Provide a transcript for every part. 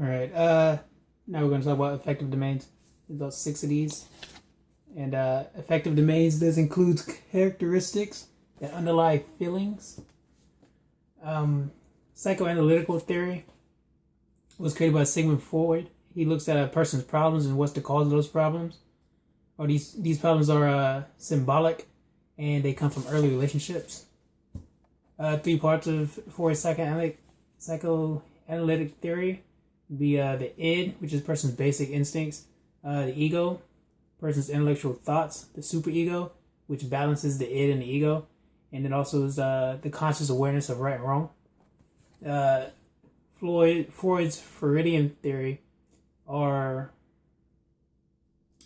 All right. Now we're going to talk about affective domains. There's about 6 of these. And affective domains does include characteristics that underlie feelings. Psychoanalytical theory was created by Sigmund Freud. He looks at a person's problems and what's the cause of those problems. Or these problems are symbolic, and they come from early relationships. 3 parts of Freud's psychoanalytic theory would be the id, which is a person's basic instincts, the ego, person's intellectual thoughts, the superego, which balances the id and the ego, and it also is the conscious awareness of right and wrong. Freud's Freudian theory are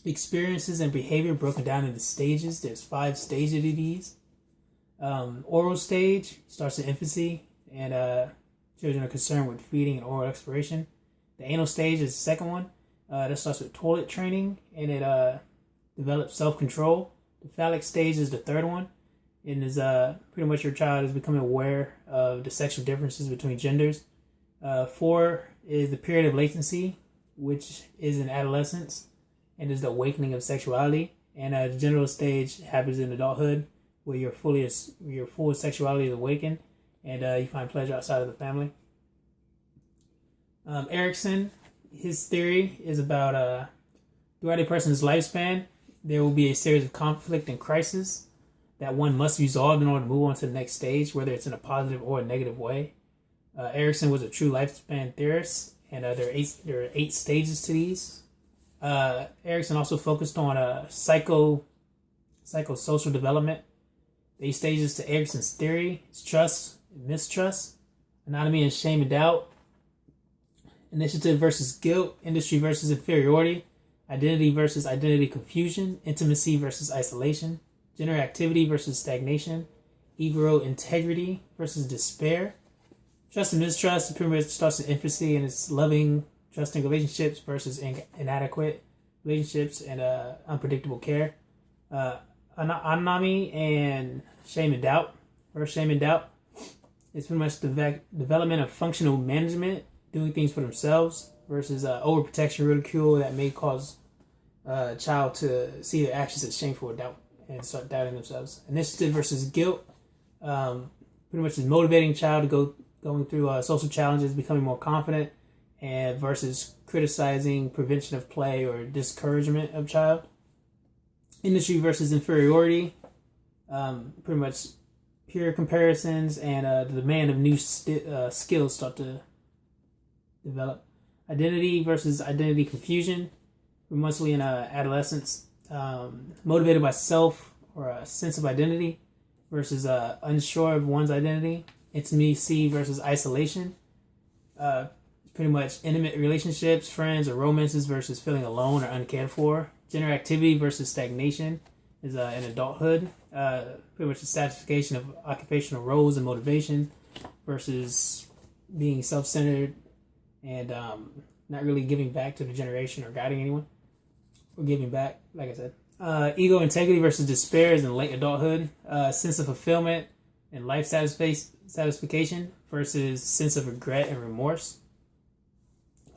experiences and behavior broken down into stages. There's 5 stages of these. Oral stage starts in infancy, and children are concerned with feeding and oral exploration. The anal stage is the second one. That starts with toilet training, and it develops self-control. The phallic stage is the third one, and is pretty much your child is becoming aware of the sexual differences between genders. 4 is the period of latency, which is in adolescence, and is the awakening of sexuality. And the genital stage happens in adulthood, where your full sexuality is awakened, and you find pleasure outside of the family. Erickson, his theory is about throughout a person's lifespan, there will be a series of conflict and crisis that one must resolve in order to move on to the next stage, whether it's in a positive or a negative way. Erickson was a true lifespan theorist, and there are 8 stages to these. Erickson also focused on psychosocial development. The 8 stages to Erickson's theory is trust, mistrust, anatomy and shame and doubt, initiative versus guilt, industry versus inferiority, identity versus identity confusion, intimacy versus isolation, gender activity versus stagnation, ego integrity versus despair. Trust and mistrust pretty much starts in infancy, and it's loving, trusting relationships versus inadequate relationships and unpredictable care. Anatomy and shame and doubt. First, shame and doubt is pretty much the development of functional management, doing things for themselves, versus overprotection, ridicule that may cause a child to see their actions as shameful or doubt and start doubting themselves. Initiative versus guilt, pretty much is motivating a child to going through social challenges, becoming more confident, and versus criticizing, prevention of play, or discouragement of child. Industry versus inferiority, pretty much peer comparisons and the demand of new skills start to develop. Identity versus identity confusion, mostly in adolescence, motivated by self or a sense of identity versus unsure of one's identity. Intimacy versus isolation, pretty much intimate relationships, friends, or romances versus feeling alone or uncared for. Gender activity versus stagnation is in adulthood, pretty much the satisfaction of occupational roles and motivation versus being self-centered and not really giving back to the generation or guiding anyone or giving back, like I said. Ego integrity versus despair is in late adulthood. Sense of fulfillment and life satisfaction versus sense of regret and remorse.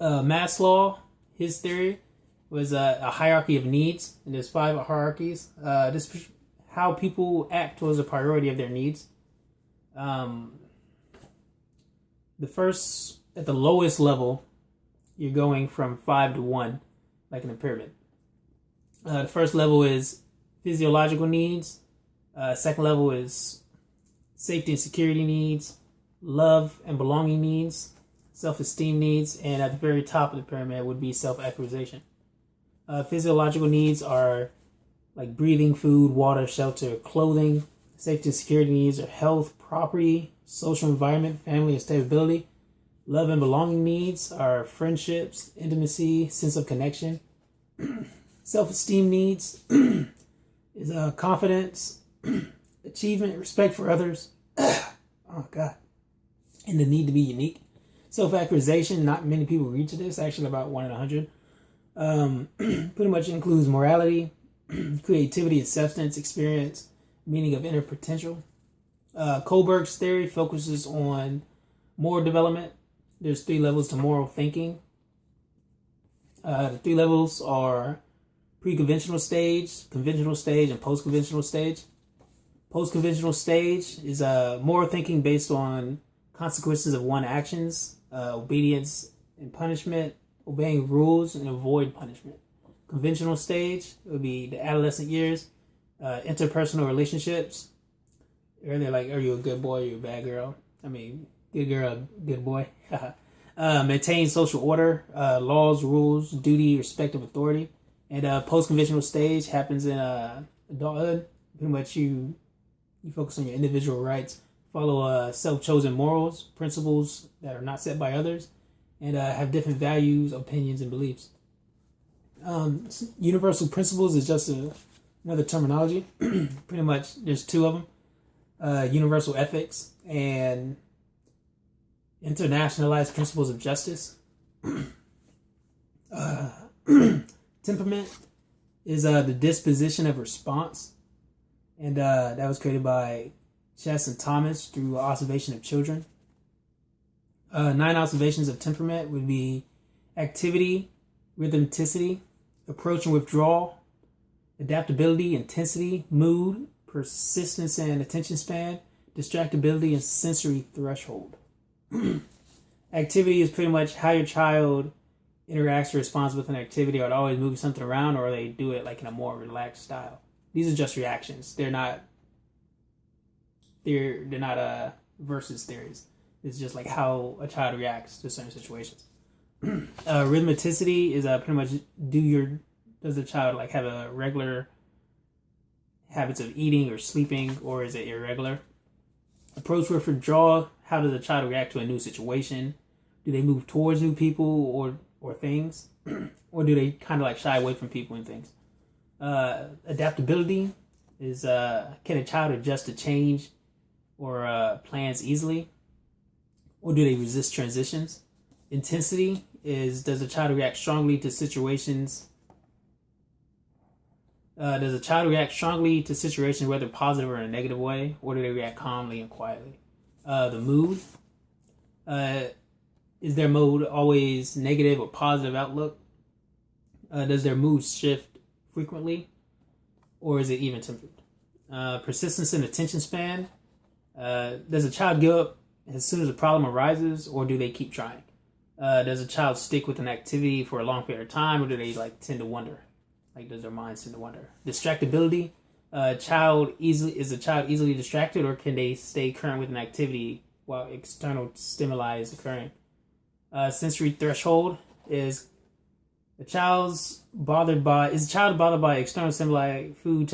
Maslow, his theory was a hierarchy of needs, and there's 5 hierarchies. This how people act towards the priority of their needs. The first, at the lowest level, you're going from 5 to 1, like in a pyramid. The first level is physiological needs. Second level is safety and security needs, love and belonging needs, self-esteem needs, and at the very top of the pyramid would be self-actualization. Physiological needs are like breathing, food, water, shelter, clothing. Safety and security needs are health, property, social environment, family, and stability. Love and belonging needs are friendships, intimacy, sense of connection. Self-esteem needs is confidence, achievement, respect for others. Oh, God. And the need to be unique. Self-actualization, not many people reach this, actually about 1 in 100. Pretty much includes morality, creativity, acceptance, experience, meaning of inner potential. Kohlberg's theory focuses on moral development. There's 3 levels to moral thinking. The three levels are pre-conventional stage, conventional stage, and post-conventional stage. Post-conventional stage is more thinking based on consequences of one actions, obedience and punishment, obeying rules, and avoid punishment. Conventional stage would be the adolescent years, interpersonal relationships. They're like, are you a good boy or you a bad girl? I mean, good girl, good boy. Maintain social order, laws, rules, duty, respect of authority. And post-conventional stage happens in adulthood. Pretty much you focus on your individual rights, follow self-chosen morals, principles that are not set by others, and have different values, opinions, and beliefs. Universal principles is just another terminology. Pretty much there's two of them. Universal ethics and internationalized principles of justice. Temperament is the disposition of response. And that was created by Chess and Thomas through observation of children. 9 observations of temperament would be activity, rhythmicity, approach and withdrawal, adaptability, intensity, mood, persistence and attention span, distractibility, and sensory threshold. Activity is pretty much how your child interacts or responds with an activity. Are they always moving something around, or they do it like in a more relaxed style? These are just reactions. They're not versus theories. It's just like how a child reacts to certain situations. Rhythmicity is pretty much does the child like have a regular habits of eating or sleeping, or is it irregular? Approach with withdrawal. How does a child react to a new situation? Do they move towards new people or things? Or do they kind of like shy away from people and things? Adaptability is can a child adjust to change or plans easily? Or do they resist transitions? Intensity is, does a child react strongly to situations? Does a child react strongly to situations, whether positive or in a negative way? Or do they react calmly and quietly? The mood. Is their mood always negative or positive outlook? Does their mood shift frequently? Or is it even tempered? Persistence and attention span. Does a child give up as soon as a problem arises, or do they keep trying? Does a child stick with an activity for a long period of time, or do they like tend to wonder? Like, does their minds tend to wonder? Distractibility. Is a child easily distracted, or can they stay current with an activity while external stimuli is occurring? Sensory threshold is a child bothered by external stimuli, food,